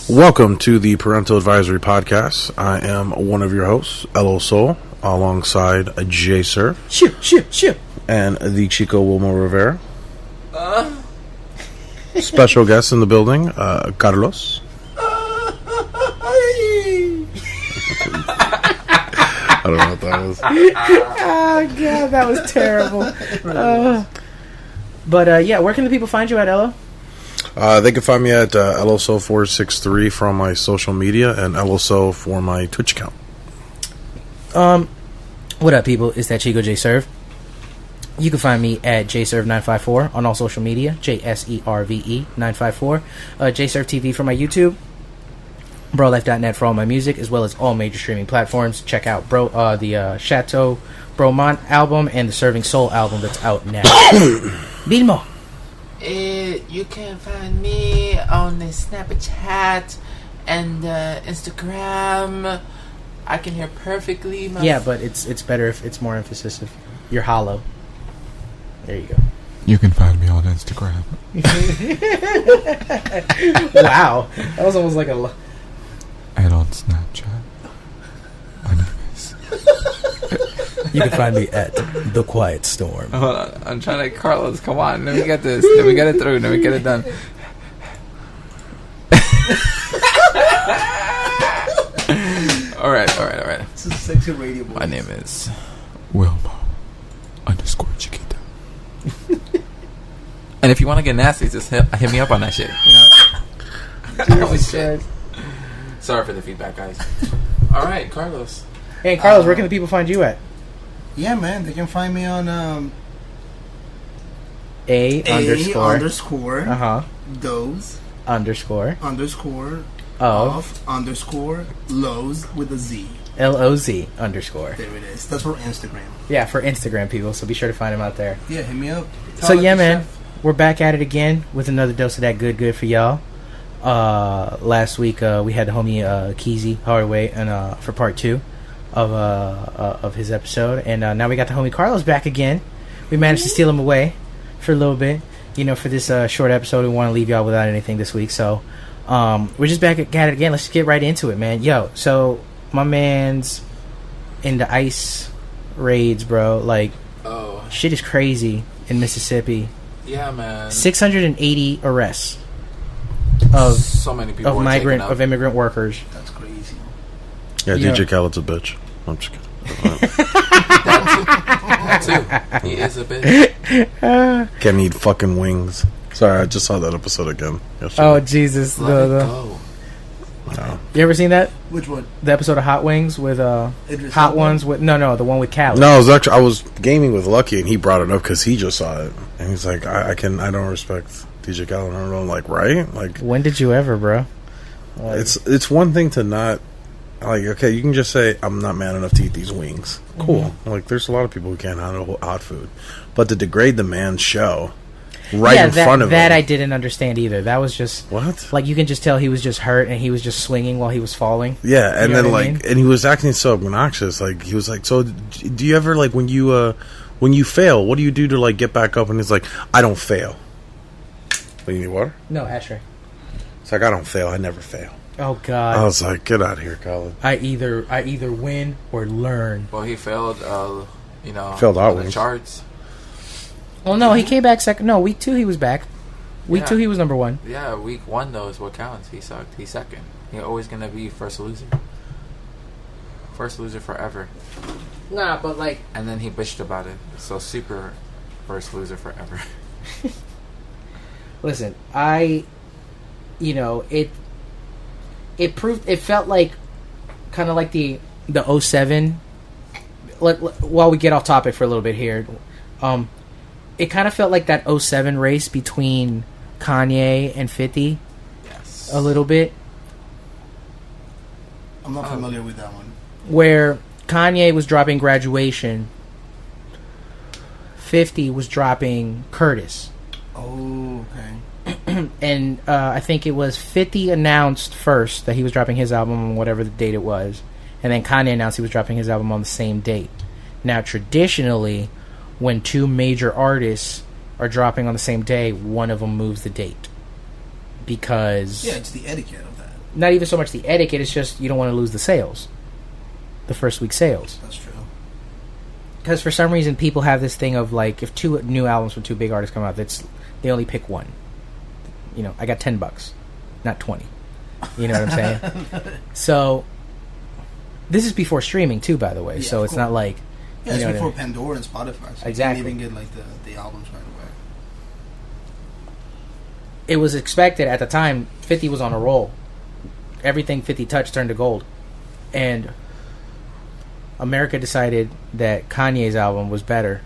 Welcome to the Parental Advisory Podcast. I am one of your hosts, Elo Soul, alongside J Surf. Shoo. And the Chico Wilmo Rivera. Special guest in the building, Carlos. I don't know what that was. Oh, God, that was terrible. But where can the people find you at, Elo? They can find me at LSO463 for my social media and LSO for my Twitch account. What up, people? It's that Chico J Serve. You can find me at JServe954 on all social media. JSERVE 954. JServe TV for my YouTube. BroLife.net for all my music, as well as all major streaming platforms. Check out the Chateau Bromont album and the Serving Soul album that's out now. Bilmo. You can find me on the Snapchat and Instagram. I can hear perfectly. Yeah, but it's better if it's more emphasis if you're hollow. There you go. You can find me on Instagram. Wow, that was almost like a. And on Snapchat. My name is. You can find me at The Quiet Storm. Hold on, I'm trying to. Carlos, come on. Let me get this. Let me get it through. Let me get it done. All right. This is sexy radio voice. My name is Wilmo _Chiquita. And if you want to get nasty, just hit me up on that shit. You know. Holy shit. Sorry for the feedback, guys. All right, Carlos. Hey, Carlos, where can the people find you at? Yeah, man, they can find me on A underscore those underscore of underscore lows with a Z. LOZ underscore. There it is. That's for Instagram. Yeah, for Instagram people, so be sure to find him out there. Yeah, hit me up. So yeah, man, we're back at it again with another dose of that good for y'all. Last week we had the homie Keezy Hardway and for part 2 of his episode, and now we got the homie Carlos back again. We managed to steal him away for a little bit, for this short episode. We want to leave y'all without anything this week, so we're just back at it again. Let's just get right into it, man. Yo, so my man's in the ICE raids, bro. Like, shit is crazy in Mississippi. Yeah, man. 680 arrests of so many people of immigrant workers. That's crazy. Yeah, DJ Khaled's a bitch. I'm just kidding. That too. He is a bitch. Can't eat fucking wings. Sorry, I just saw that episode again yesterday. Oh, Jesus. Let it go. No. You ever seen that? Which one? The episode of Hot Wings with Idris Hot Elba? Ones with the one with Khaled. No, I was gaming with Lucky, and he brought it up because he just saw it, and he's like, I don't respect DJ Khaled. And I'm like, right? Like, when did you ever, bro? Like, it's one thing to not, like, okay, you can just say I'm not man enough to eat these wings. Cool. Mm-hmm. Like, there's a lot of people who can't handle hot food, but to degrade the man's show in front of him, that I didn't understand either. That was just what? Like, you can just tell he was just hurt and he was just swinging while he was falling. Yeah, and then I mean? and he was acting so obnoxious. Like, he was like, so do you ever, like, when you fail, what do you do to, like, get back up? And he's like, I don't fail. Well, you need water? No, ashtray. It's like, I don't fail. I never fail. Oh God! I was like, get out of here, Khaled. I either win or learn. Well, he failed. Failed Hot the Wings. charts. Well, no, he came back second. No, week 2 he was back. Week 2 he was number 1. Yeah, week 1 though is what counts. He sucked. He's second. He's always gonna be first loser. First loser forever. Nah, but like, and then he bitched about it. So super first loser forever. Listen, it proved. It felt like kind of like the 07. While we get off topic for a little bit here, it kind of felt like that 07 race between Kanye and 50. Yes. A little bit. I'm not familiar with that one. Where Kanye was dropping Graduation, 50 was dropping Curtis. Oh, okay. And I think it was 50 announced first that he was dropping his album on whatever the date it was, and then Kanye announced he was dropping his album on the same date. Now, traditionally, when two major artists are dropping on the same day, one of them moves the date. Because... yeah, it's the etiquette of that. not even so much the etiquette. It's just you don't want to lose the sales, the first week sales. That's true. Because for some reason, people have this thing of like, if 2 new albums from 2 big artists come out, they only pick one. You know, I got $10, not 20. You know what I'm saying? So, this is before streaming too, by the way. So it's not like it's before Pandora and Spotify. So exactly. You can't even get like the albums right away. It was expected at the time. 50 was on a roll. Everything 50 touched turned to gold, and America decided that Kanye's album was better,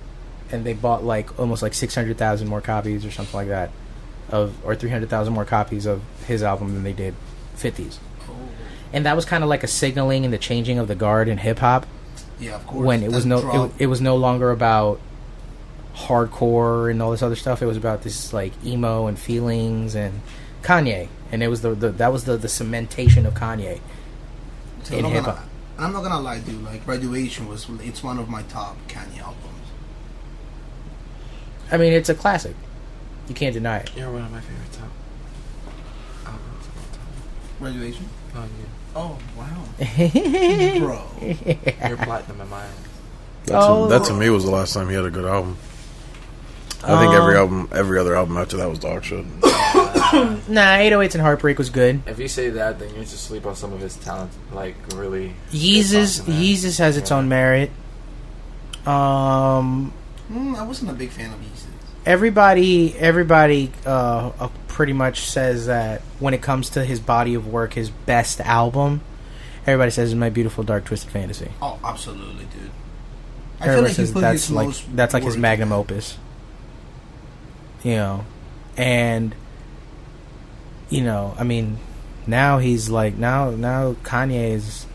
and they bought like almost like 600,000 more copies or something like that, or 300,000 more copies of his album than they did 50's. Oh. And that was kind of like a signaling in the changing of the guard in hip hop. Yeah, of course. When it was it was no longer about hardcore and all this other stuff. It was about this like emo and feelings and Kanye, and it was that was the cementation of Kanye in hip hop. I'm not gonna lie, dude. Like, Graduation it's one of my top Kanye albums. I mean, it's a classic. You can't deny it. You're one of my favorite top albums of all time. Graduation? Oh, yeah. Oh, wow. Bro. You're platinum in my eyes. That to me was the last time he had a good album. I think every other album after that was dog shit. Nah, 808s and Heartbreak was good. If you say that, then you need to sleep on some of his talent. Like, really. Yeezus has its own merit. I wasn't a big fan of Yeezus. Everybody pretty much says that when it comes to his body of work, his best album, everybody says is My Beautiful Dark Twisted Fantasy. Oh, absolutely, dude. Everybody says that's like his magnum opus. You know, and you know, I mean, now he's like now Kanye is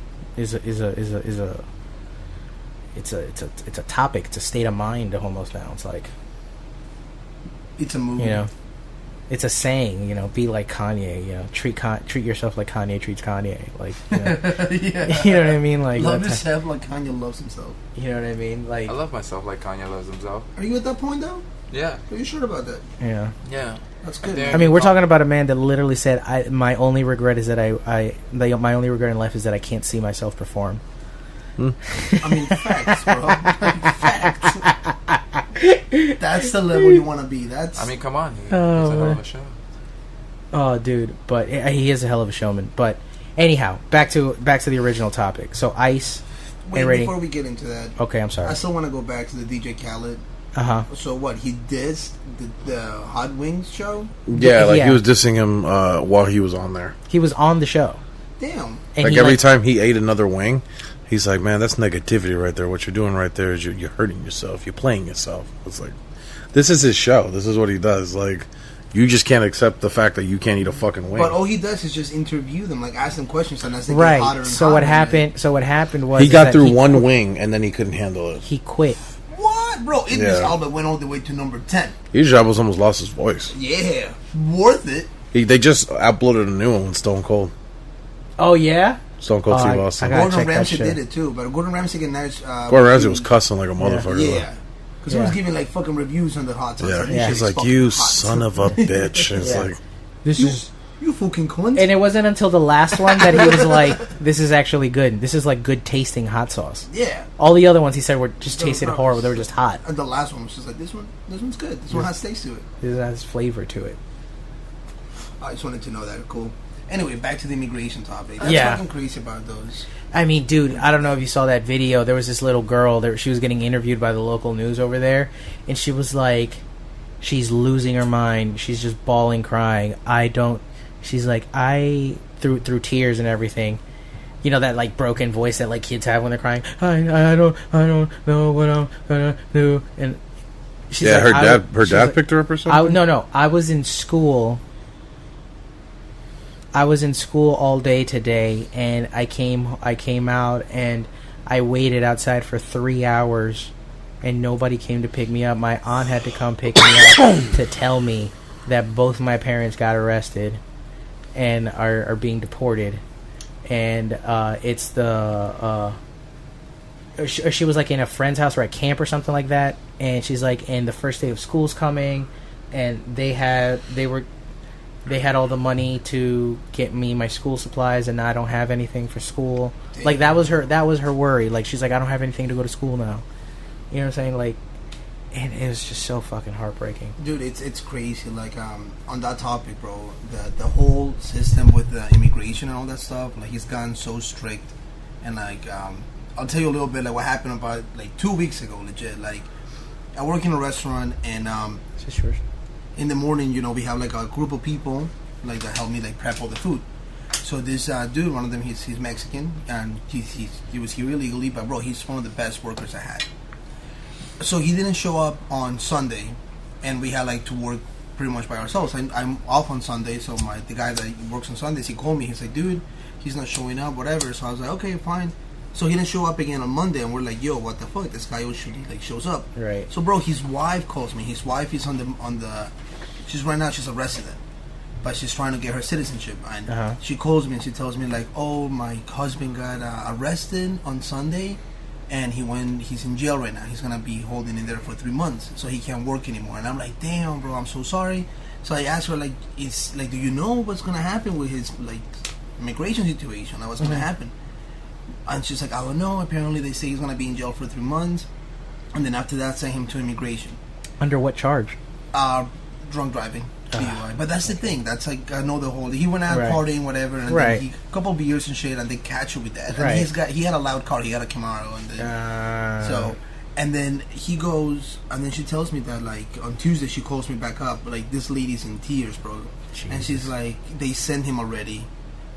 a topic. It's a state of mind almost now. It's like it's a movie. You know, it's a saying. You know, be like Kanye. You know, treat yourself like Kanye treats Kanye. Like, you know, yeah. You know what I mean? Like, love yourself like Kanye loves himself. You know what I mean? Like, I love myself like Kanye loves himself. Are you at that point though? Yeah. Are you sure about that? Yeah. Yeah. That's good. I mean, we're talking about a man that literally said, my only regret is that my only regret in life is that I can't see myself perform." I mean, facts, bro. Facts. That's the level you want to be. That's. I mean, come on. He's a hell of a show. Oh, dude, but he is a hell of a showman. But anyhow, back to the original topic. So Ice. Wait, before we get into that. Okay, I'm sorry. I still want to go back to the DJ Khaled. So what? He dissed the Hot Wings show? Yeah, he was dissing him while he was on there. He was on the show. Damn. And like every time he ate another wing, he's like, "Man, that's negativity right there. What you're doing right there is you're hurting yourself. You're playing yourself." It's like, this is his show. This is what he does. Like, you just can't accept the fact that you can't eat a fucking wing. But all he does is just interview them, like ask them questions, and as they get hotter and so hotter. What happened was he got through one wing and then he couldn't handle it. He quit. What, bro? This album went all the way to number 10. His album almost lost his voice. Yeah, worth it. They just uploaded a new one with Stone Cold. Oh yeah. Stone Cold Steve Austin. Gordon Ramsay did it too, but Gordon Ramsay and Gordon Ramsay was cussing like a motherfucker. Yeah. Because he was giving like fucking reviews on the hot sauce. Yeah, he's like, "You son of a bitch." And it's like, this is you fucking cunt. And it wasn't until the last one that he was like, "This is actually good. This is like good tasting hot sauce." Yeah. All the other ones he said were just tasted horrible. They were just hot. And the last one was just like, this one's good. This one has taste to it. This has flavor to it. I just wanted to know that. Cool. Anyway, back to the immigration topic. That's fucking crazy about those. I mean, dude, I don't know if you saw that video. There was this little girl. She was getting interviewed by the local news over there, and she was like, she's losing her mind. She's just bawling, crying. She's like, through tears and everything. You know that like broken voice that like kids have when they're crying. I don't know what I'm gonna do. And she's like, her dad picked her up or something. No. I was in school. I was in school all day today, and I came out, and I waited outside for 3 hours, and nobody came to pick me up. My aunt had to come pick me up to tell me that both my parents got arrested and are being deported. And it's she was like in a friend's house or at camp or something like that, and she's like, and the first day of school's coming, and they they had all the money to get me my school supplies, and now I don't have anything for school. Damn. Like, that was her worry. Like, she's like, I don't have anything to go to school now. You know what I'm saying? Like, and it was just so fucking heartbreaking. Dude, it's crazy. Like, on that topic, bro, the whole system with the immigration and all that stuff, like, it's gotten so strict. And, like, I'll tell you a little bit, like, what happened about, like, 2 weeks ago, legit. Like, I work in a restaurant, and Is this yours? in the morning, you know, we have, like, a group of people, like, that help me, like, prep all the food. So this dude, one of them, he's Mexican, and he was here illegally, but, bro, he's one of the best workers I had. So he didn't show up on Sunday, and we had, like, to work pretty much by ourselves. I'm off on Sunday, so the guy that works on Sundays, he called me. He's like, dude, he's not showing up, whatever. So I was like, okay, fine. So he didn't show up again on Monday, and we're like, yo, what the fuck? This guy usually, like, shows up. Right. So, bro, his wife calls me. His wife is she's right now, she's a resident, but she's trying to get her citizenship. And she calls me, and she tells me, like, oh, my husband got arrested on Sunday, and he's in jail right now. He's going to be holding in there for 3 months, so he can't work anymore. And I'm like, damn, bro, I'm so sorry. So I asked her, like, do you know what's going to happen with his, like, immigration situation? Like, what's going to happen? And she's like, I don't know. Apparently, they say he's going to be in jail for 3 months. And then after that, send him to immigration. Under what charge? Drunk driving. DUI. But that's the thing. That's like, I know the whole... He went out Right. partying, whatever, and Right. then a couple beers and shit, and they catch you with that. Right. And he had a loud car. He had a Camaro. And then, and then he goes... And then she tells me that, like, on Tuesday, she calls me back up. Like, this lady's in tears, bro. Jesus. And she's like, they sent him already.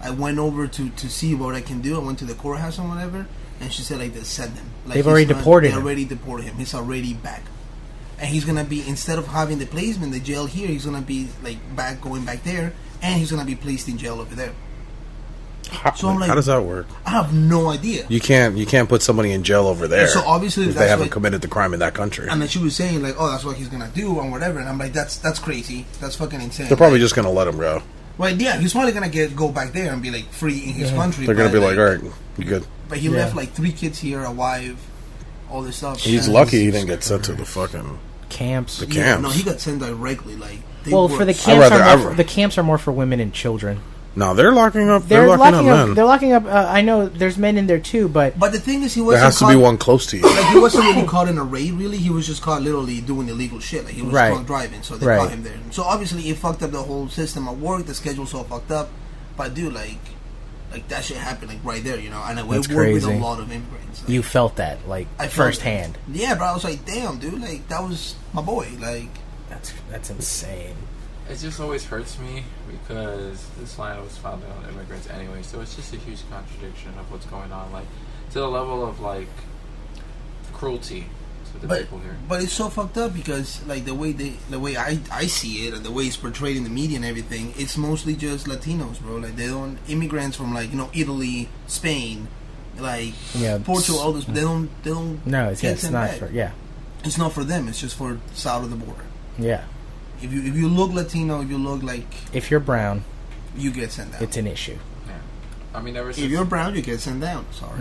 I went over to see what I can do. I went to the courthouse and whatever, and she said, like, they sent him. Like, They've already deported him. They already deported him. He's already back. And he's going to be, instead of having the placement, the jail here, he's going to be, like, going back there, and he's going to be placed in jail over there. So I'm like, how does that work? I have no idea. You can't put somebody in jail over there. So obviously if that's they haven't what, committed the crime in that country. And then she was saying, like, oh, that's what he's going to do and whatever. And I'm like, that's crazy. That's fucking insane. They're probably just going to let him go. Well, yeah, he's probably going to go back there and be, like, free in his country. They're going to be like, all right, you good. But he left, like, 3 kids here, a wife, all this stuff. He's lucky he didn't get sent to the fucking... Camps. The Yeah, camps. no, he got sent directly. Like, Well, for the camps are more for women and children. No, they're locking up. They're locking up men. They're locking up. I know there's men in there too, but the thing is, he There wasn't. has to be one close to you. Like, he wasn't really caught in a raid. Really, he was just caught literally doing illegal shit. Like, he was drunk driving, so they caught him there. So obviously, it fucked up the whole system at work. The schedule's all fucked up. But dude, like that shit happened, like, right there, you know. And I worked with a lot of immigrants. Like, you felt that, like, firsthand. Yeah, bro. I was like, damn, dude. Like, that was my boy. Like, that's insane. It just always hurts me because this land was founded on immigrants anyway, so it's just a huge contradiction of what's going on, like, to the level of, like, cruelty to the people here. But it's so fucked up because, like, the way I see it and the way it's portrayed in the media and everything, it's mostly just Latinos, bro. Like, they don't, immigrants from, like, you know, Italy, Spain, like, Portugal, all this, they don't no, it's not for, it's not for them. It's just for south of the border. Yeah. If you look Latino, if you look like, if you're brown, you get sent down. It's an issue. Yeah. I mean, ever since if you're brown, you get sent down. Sorry.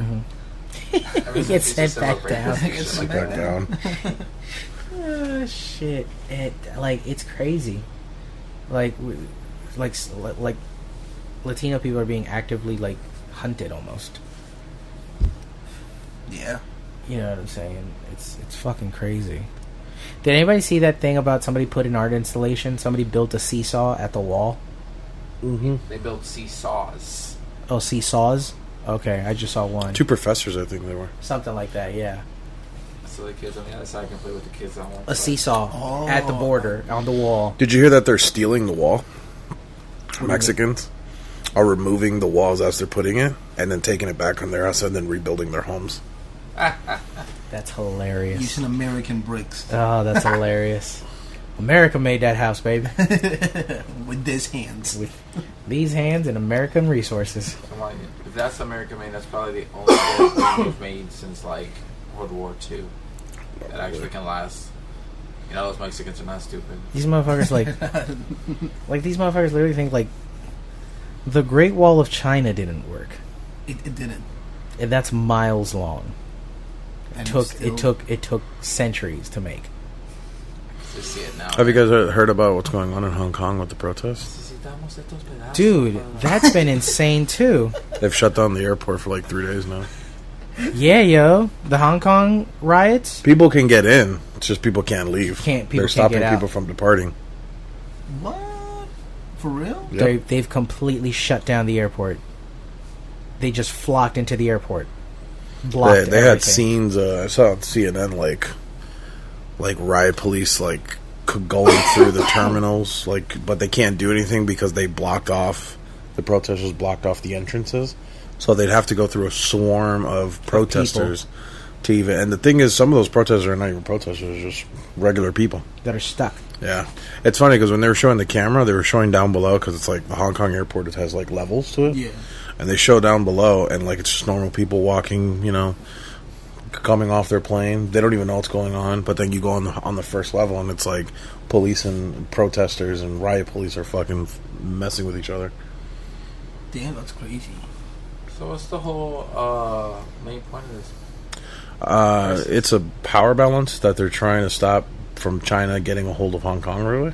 You get sent back down. Sent back down. Oh shit! It's crazy. Like Latino people are being actively, like, hunted almost. Yeah. You know what I'm saying? It's fucking crazy. Did anybody see that thing about somebody put an art installation? Somebody built a seesaw at the wall. Mm-hmm. They built seesaws. Oh, seesaws? Okay, I just saw one. 2 professors, I think they were. Something like that, yeah. So the kids on the other side can play with the kids on one A side. seesaw at the border, on the wall. Did you hear that they're stealing the wall? Mexicans are removing the walls as they're putting it and then taking it back on their house and then rebuilding their homes. That's hilarious. Using American bricks. Oh, that's hilarious. America made that house, baby. With these hands. With these hands and American resources. Come on, if that's American made, that's probably the only thing we've made since, like, World War II that actually can last. You know, those Mexicans are not stupid. These motherfuckers, like these motherfuckers literally think, like, the Great Wall of China didn't work. It didn't. And that's miles long. And It took centuries to make. Just see it now. Have you guys heard about what's going on in Hong Kong with the protests? Dude, that's been insane too. They've shut down the airport for like 3 days now. Yeah, yo, the Hong Kong riots. People can get in. It's just people can't leave. They're stopping get out. people from departing. What? For real? Yep. They've completely shut down the airport. They just flocked into the airport. They had scenes. I saw on CNN like riot police going through the terminals, but they can't do anything because the protesters blocked off the entrances. So they'd have to go through a swarm of protesters to even. And the thing is, some of those protesters are not even protesters; they're just regular people that are stuck. Yeah, it's funny because when they were showing the camera, they were showing down below because it's like the Hong Kong airport. It has like levels to it. Yeah. And they show down below, and like it's just normal people walking, coming off their plane. They don't even know what's going on. But then you go on the first level, and it's like police and protesters and riot police are fucking messing with each other. Damn, that's crazy. So what's the whole main point of this? It's a power balance that they're trying to stop from China getting a hold of Hong Kong, really.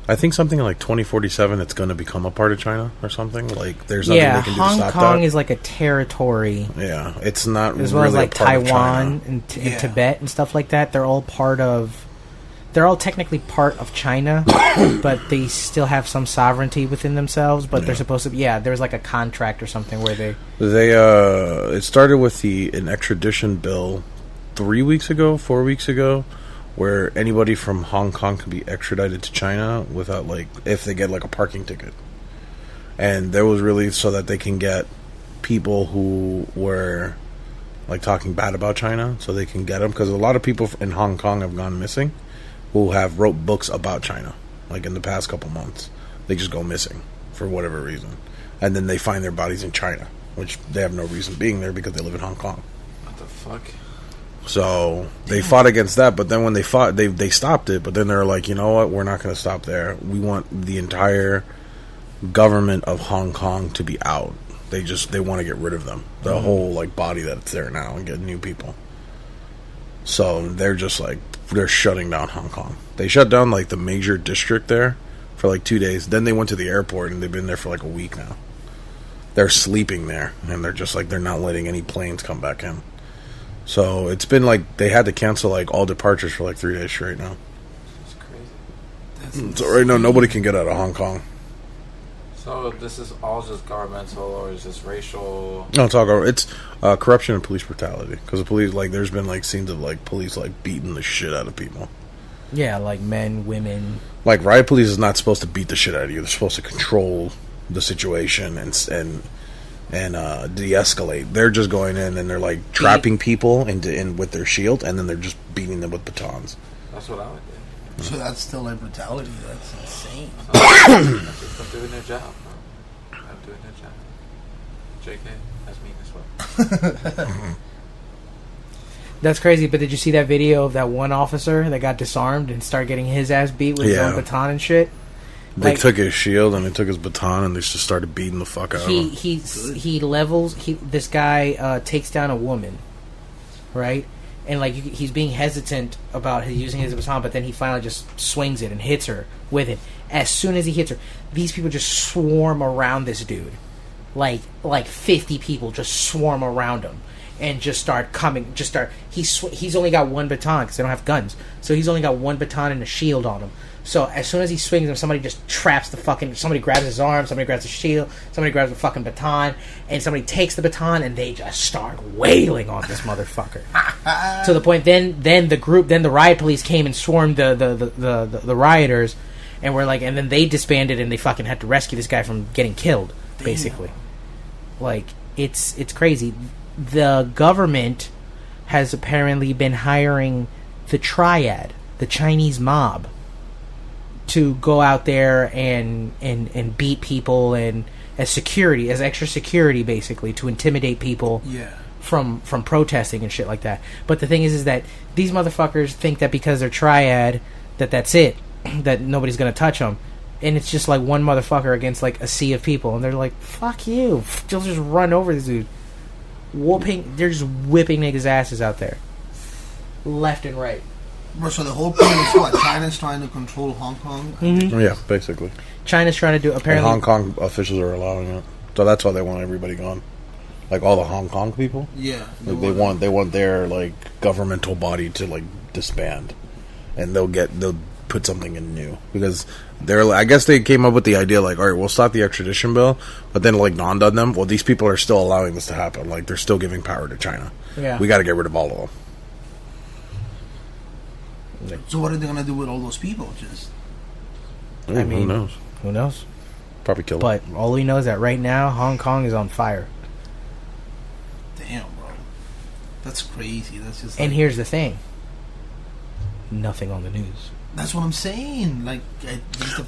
I think something like 2047 it's going to become a part of China or something. Like, there's nothing they can do to stop that. Hong Kong is like a territory. Yeah, it's not as well really as like a part Taiwan of China. and Tibet and stuff like that. They're all technically part of China, but they still have some sovereignty within themselves. But they're supposed to. Yeah, there's like a contract or something where they. It started with an extradition bill 4 weeks ago. Where anybody from Hong Kong can be extradited to China without, if they get, a parking ticket. And there was really so that they can get people who were, talking bad about China, so they can get them. Because a lot of people in Hong Kong have gone missing who have wrote books about China, in the past couple months. They just go missing for whatever reason. And then they find their bodies in China, which they have no reason being there because they live in Hong Kong. What the fuck? So they fought against that, but then when they fought, they stopped it. But then they're like, you know what? We're not going to stop there. We want the entire government of Hong Kong to be out. They want to get rid of them, the whole body that's there now, and get new people. So they're just they're shutting down Hong Kong. They shut down the major district there for 2 days. Then they went to the airport and they've been there for a week now. They're sleeping there, and they're just they're not letting any planes come back in. So it's been they had to cancel all departures for 3 days straight now. That's crazy. So right now nobody can get out of Hong Kong. So this is all just governmental, or is this racial? No, it's all it's corruption and police brutality. Because the police there's been scenes of police beating the shit out of people. Yeah, men, women. Riot police is not supposed to beat the shit out of you. They're supposed to control the situation and de-escalate. They're just going in and they're trapping people in with their shield, and then they're just beating them with batons. That's what I would do. So that's still brutality. That's insane. I'm doing their job, bro. I'm doing their job. JK, that's me as well. That's crazy, but did you see that video of that one officer that got disarmed and started getting his ass beat with his own baton and shit? They took his shield and they took his baton and they just started beating the fuck out of him. This guy takes down a woman, right? And he's being hesitant about using his baton, but then he finally just swings it and hits her with it. As soon as he hits her, these people just swarm around this dude, like 50 people just swarm around him and just start coming. He's only got one baton because they don't have guns, so he's only got one baton and a shield on him. So as soon as he swings him, somebody just traps somebody grabs his arm, somebody grabs his shield, somebody grabs the fucking baton, and somebody takes the baton and they just start wailing on this motherfucker. To the point, then the riot police came and swarmed the rioters, and and then they disbanded and they fucking had to rescue this guy from getting killed, basically. It's crazy. The government has apparently been hiring the triad, the Chinese mob, to go out there and beat people and as extra security, basically, to intimidate people from protesting and shit like that. But the thing is that these motherfuckers think that because they're triad, that's it, that nobody's gonna touch them, and it's just one motherfucker against a sea of people, and they're like, fuck you, they'll just run over this dude. They're just whipping niggas' asses out there, left and right. Bro, so the whole point is what? China's trying to control Hong Kong? Mm-hmm. Yeah, basically. China's trying to do And apparently. Hong Kong officials are allowing it, so that's why they want everybody gone. Like all the Hong Kong people, Yeah. like they want their like governmental body to like disband, and they'll put something in new because I guess they came up with the idea like, all right, we'll stop the extradition bill, but then like dawned on them, well, these people are still allowing this to happen. Like they're still giving power to China. Yeah. We got to get rid of all of them. So what are they gonna do with all those people? Just I mean, who knows? Who knows? Probably kill them. But all we know is that right now Hong Kong is on fire. damn, bro. That's crazy. That's just. And like, here's the thing: nothing on the news. That's what I'm saying. Like,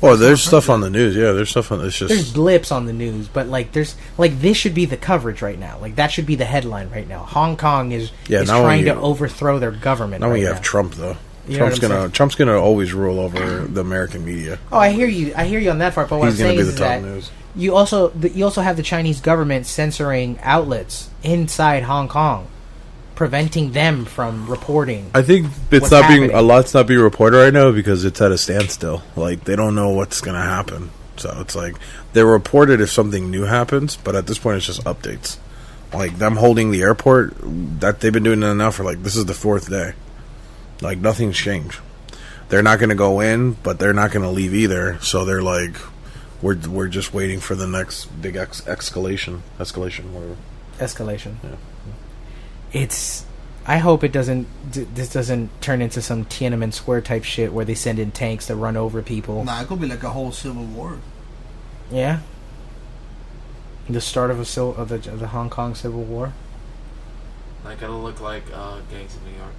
There's stuff on the news. Yeah, there's stuff on. It's just There's blips on the news, but like there's like this should be the coverage right now. Like that should be the headline right now. Hong Kong is trying to overthrow their government. Now right when you now. have Trump though. You know what I'm saying? Trump's gonna always rule over the American media. Oh, I hear you on that part. But what He's I'm gonna saying be is the top that news. you also have the Chinese government censoring outlets inside Hong Kong, preventing them from reporting. I think What's happening. lot's not being reported right now because it's at a standstill. Like they don't know what's gonna happen. So it's like they're reported if something new happens, but at this point it's just updates. Like them holding the airport, that they've been doing that now for like this is the 4th day. Like nothing's changed. They're not going to go in, but they're not going to leave either. So they're like, we're just waiting for the next big escalation, whatever. Escalation. Yeah. It's. I hope it doesn't. This doesn't turn into some Tiananmen Square type shit where they send in tanks to run over people. Nah, it could be like a whole civil war. Yeah. The start of the Hong Kong Civil War. Like it'll look like gangs in New York.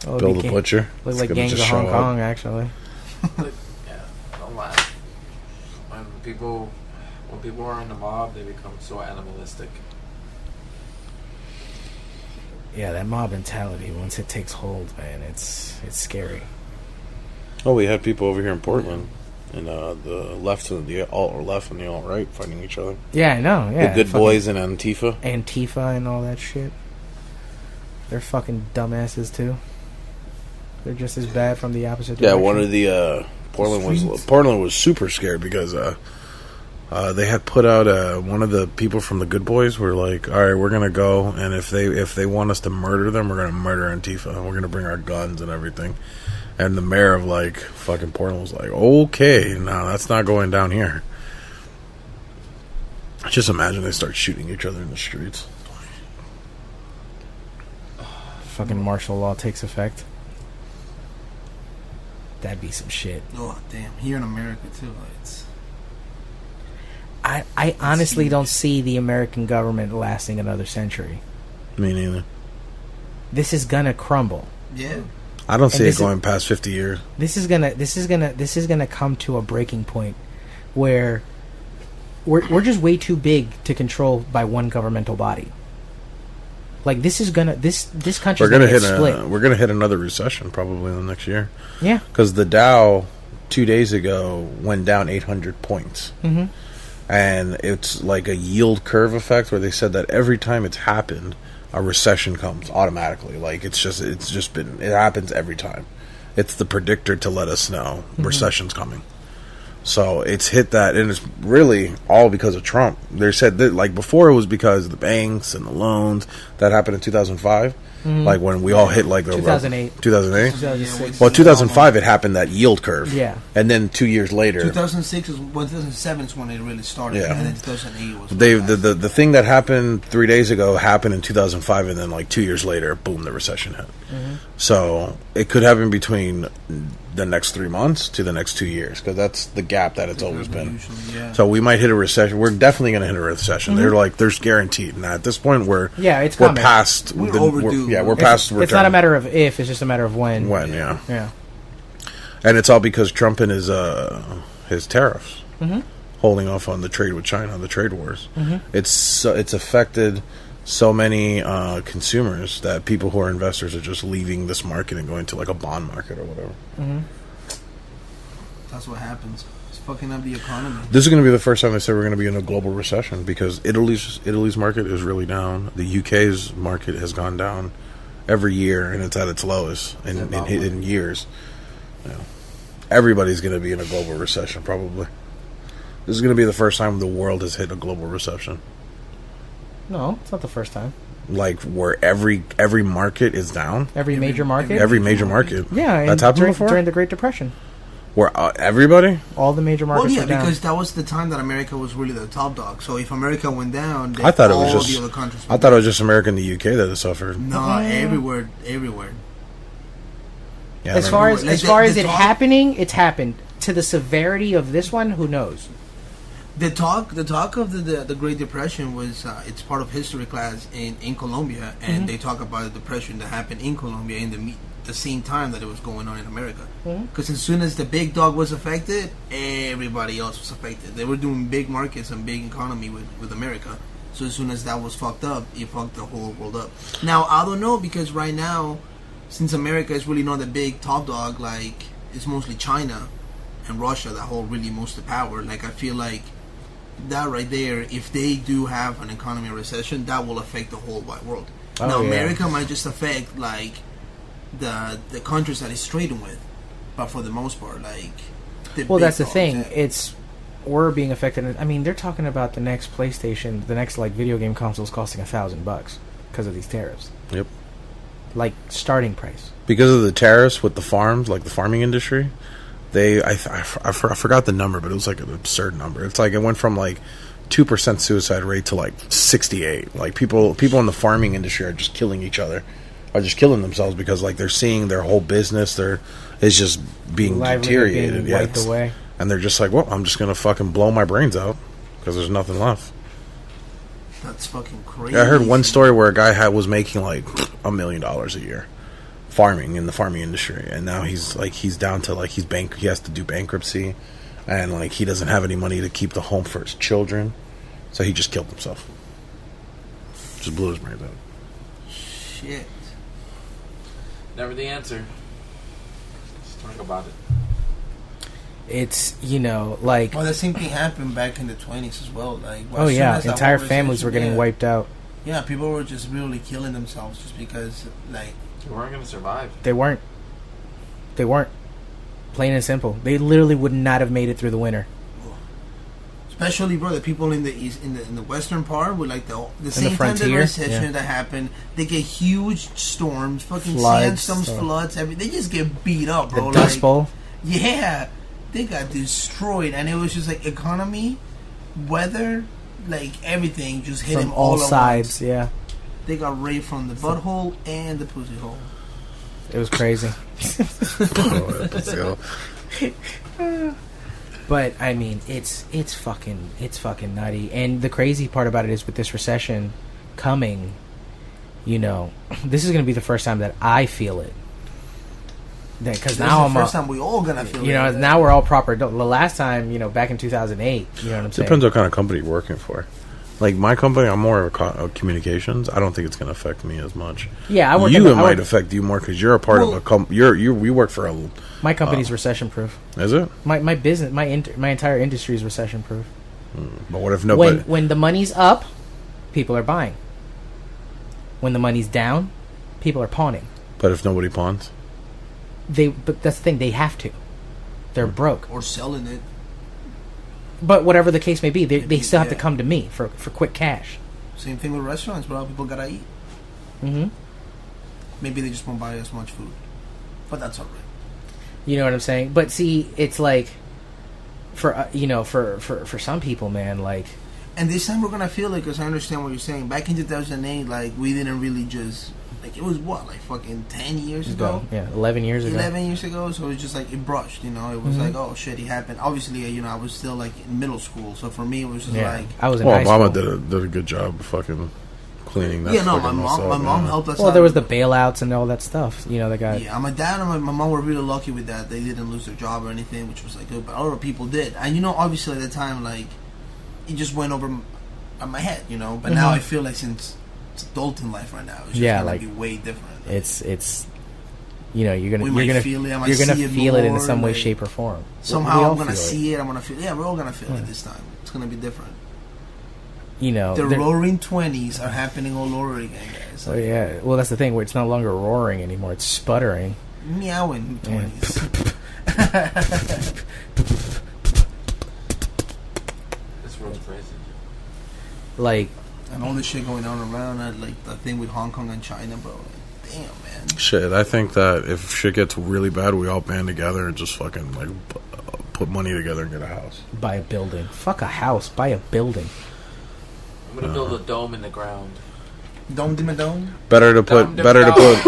Oh, Bill the Butcher. Look It's like gonna gangs of just Hong show Kong, up. actually. Yeah, don't lie. When people are in the mob, they become so animalistic. Yeah, that mob mentality, once it takes hold, man, it's scary. Oh, we had people over here in Portland, and the left and the alt and the alt right fighting each other. Yeah, I know. Yeah, The Good fucking Boys and Antifa. Antifa and all that shit. They're fucking dumbasses too. They're just as bad from the opposite Yeah, direction. one of the Portland was super scared because they had put out one of the people from the Good Boys were like, all right, we're gonna go, and if they want us to murder them, we're gonna murder Antifa, and we're gonna bring our guns and everything. And the mayor of like fucking Portland was like, okay, no, that's not going down here. Just imagine they start shooting each other in the streets. Fucking martial law takes effect. That'd be some shit. Oh damn! Here in America too, it's. I honestly don't see the American government lasting another century. Me neither. This is gonna crumble. Yeah. I don't see it this going past 50 years. This is gonna come to a breaking point where we're just way too big to control by one governmental body. Like this country's gonna get split. We're gonna hit another recession probably in the next year. Yeah. Because the Dow 2 days ago went down 800 points. Mm-hmm. And it's like a yield curve effect where they said that every time it's happened, a recession comes automatically. Like it happens every time. It's the predictor to let us know recession's coming. So it's hit that, and it's really all because of Trump. They said that, like before, it was because of the banks and the loans that happened in 2005. Like when we all hit like the 2008. 2008. 2006. Well, 2005 it happened that yield curve. Yeah. And then 2 years later, 2006 is 2007 is when it really started. Yeah. And then 2008 was. the thing that happened 3 days ago happened in 2005, and then like 2 years later, boom, the recession hit. So it could happen between the next 3 months to the next 2 years, because that's the gap that it's always been. Usually, yeah. So we might hit a recession. We're definitely going to hit a recession. They're like, there's guaranteed. And at this point, we're coming. past. We're overdue. We're past. It's not a matter of if; it's just a matter of when. When, yeah. Yeah. And it's all because Trump and his tariffs, holding off on the trade with China, the trade wars. It's affected so many consumers that people who are investors are just leaving this market and going to like a bond market or whatever. That's what happens. It's fucking up the economy. This is going to be the first time they say we're going to be in a global recession, because Italy's market is really down. The UK's market has gone down every year, and it's at its lowest in years. Yeah. everybody's going to be in a global recession, probably. This is going to be the first time the world has hit a global recession. No, it's not the first time. Like, where every market is down? Every major market? Every major market. Yeah. That's happened before? During the Great Depression. Where everybody? All the major markets were down. Because that was the time that America was really the top dog. So if America went down, then I thought it all was the just, other countries I thought it was just America and the UK that had suffered. No, everywhere. Yeah, As far as it talk, happening, it's happened. To the severity of this one, who knows? The talk of the Great Depression was it's part of history class in Colombia, and they talk about the depression that happened in Colombia in the same time that it was going on in America. Because as soon as the big dog was affected, everybody else was affected. They were doing big markets and big economy with America. So as soon as that was fucked up, it fucked the whole world up. Now I don't know, because right now, since America is really not the big top dog, like it's mostly China and Russia that hold really most of the power. Like I feel like that right there, if they do have an economy recession, that will affect the whole wide world. Now America might just affect like the countries that it's trading with, but for the most part, like that's the thing. We're being affected. I mean, they're talking about the next PlayStation, the next like video game consoles costing $1,000 because of these tariffs. Yep. Like starting price. Because of the tariffs with the farms, like the farming industry, I forgot the number, but it was like an absurd number. It's like it went from like 2% suicide rate to like 68. Like people in the farming industry are just killing each other, are just killing themselves because like they're seeing their whole business is just being deteriorated. Being wiped away. And they're just like, well, I'm just gonna fucking blow my brains out because there's nothing left. That's fucking crazy. I heard one story where a guy was making like $1 million a year farming in the farming industry, and now he's down to like he has to do bankruptcy, and like he doesn't have any money to keep the home for his children, so he just killed himself. Just blew his brains out. Shit. Never the answer. Just talk about it. It's, like... Well, the same thing happened back in the 20s as well. Like, entire families were getting wiped out. Yeah, people were just really killing themselves just because, like... They weren't going to survive. They weren't. Plain and simple. They literally would not have made it through the winter. Especially, bro, the people in the east, in the western part, with like the same time the recession that happened, they get huge storms, fucking sandstorms, floods, everything. They just get beat up, bro. The Dust Bowl. Yeah, they got destroyed, and it was just like economy, weather, like everything just hit from them all sides. Yeah, they got raped from the butthole and the pussy hole. It was crazy. Let's go. But I mean, it's fucking nutty. And the crazy part about it is, with this recession coming, this is going to be the first time that I feel it. Because now the first time we all gonna feel it. Now we're all proper. The last time, back in 2008. You know what I'm saying? Depends what kind of company you're working for. Like my company, I'm more of communications. I don't think it's going to affect me as much. Yeah, it might affect you more because you're a part of a company. We work for a. My company's recession proof. Is it? My business, my entire industry is recession proof. But what if nobody? When the money's up, people are buying. When the money's down, people are pawning. But if nobody pawns, but that's the thing. They have to. They're broke or selling it. But whatever the case may be, they still have to come to me for quick cash. Same thing with restaurants, bro. People gotta eat. Mm-hmm. Maybe they just won't buy as much food, but that's alright. You know what I'm saying? But see, it's like for some people, man, like. And this time we're gonna feel it because I understand what you're saying. Back in 2008, like we didn't really just. Like, it was fucking 10 years ago? Yeah, 11 years ago. 11 years ago, so it was just like, it brushed, It was like, oh shit, it happened. Obviously, I was still like in middle school, so for me, it was just like. I was in high school. Obama did a good job of fucking cleaning that. Yeah, no, my mom helped us out. Well, there was the bailouts and all that stuff, that got. Yeah, my dad and my mom were really lucky with that. They didn't lose their job or anything, which was like good, but other people did. And, obviously at the time, like, it just went over my head, but now I feel like since. It's adulting life right now. It's just gonna be way different. It's you're gonna feel it in some way, shape, or form. Somehow I'm gonna see it. I'm gonna feel. Yeah, we're all gonna feel it this time. It's gonna be different. The roaring 20s are happening all over again, guys. Oh yeah. Well, that's the thing. Where it's no longer roaring anymore. It's sputtering. Meowing 20s. This world's crazy. Like, and all this shit going on around, like the thing with Hong Kong and China, bro. Like, damn, man. Shit, I think that if shit gets really bad, we all band together and just fucking like put money together and get a house. buy a building. Fuck a house. Buy a building. I'm gonna build a dome in the ground. Dome, dim a dome. Better to put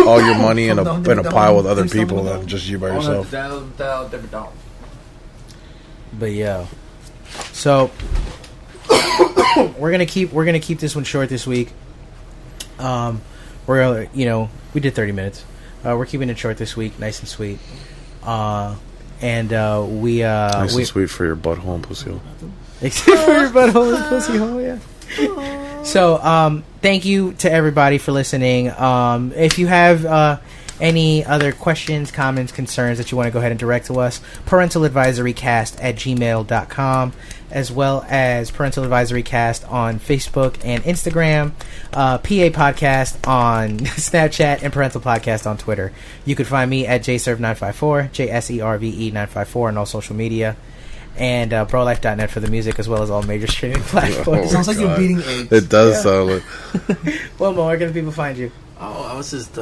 all your money in a pile with other Dim, people dome, than dome. just you by yourself. But yeah. So we're gonna keep this one short this week. We're we did 30 minutes. We're keeping it short this week, nice and sweet. Nice and sweet for your butthole and pussy hole. Except for your butthole and pussy hole, yeah. So, thank you to everybody for listening. If you have any other questions, comments, concerns that you want to go ahead and direct to us, parentaladvisorycast@gmail.com, as well as Parental Advisory Cast on Facebook and Instagram, PA Podcast on Snapchat, and Parental Podcast on Twitter. You can find me at jserve954, JSERVE954 on all social media. And prolife.net for the music, as well as all major streaming platforms. It sounds like you're beating eggs. It does sound like. Well, Mo, where can people find you? Oh, I was just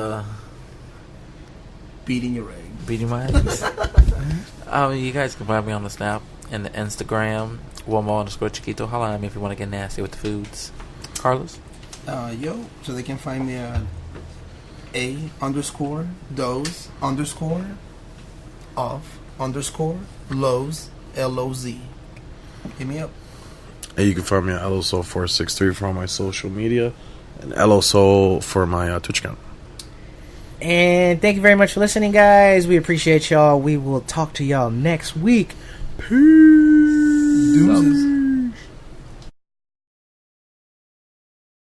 Beating your egg. beating my eggs. You guys can find me on the Snap and the Instagram, Womo_Chiquito. Holla at me if you want to get nasty with the foods. Carlos? So they can find me at A_dose_of_lows LOZ. Hit me up. And you can find me at LOSoul463 for all my social media, and LOSoul for my Twitch account. And thank you very much for listening, guys. We appreciate y'all. We will talk to y'all next week. Peace. Deuces.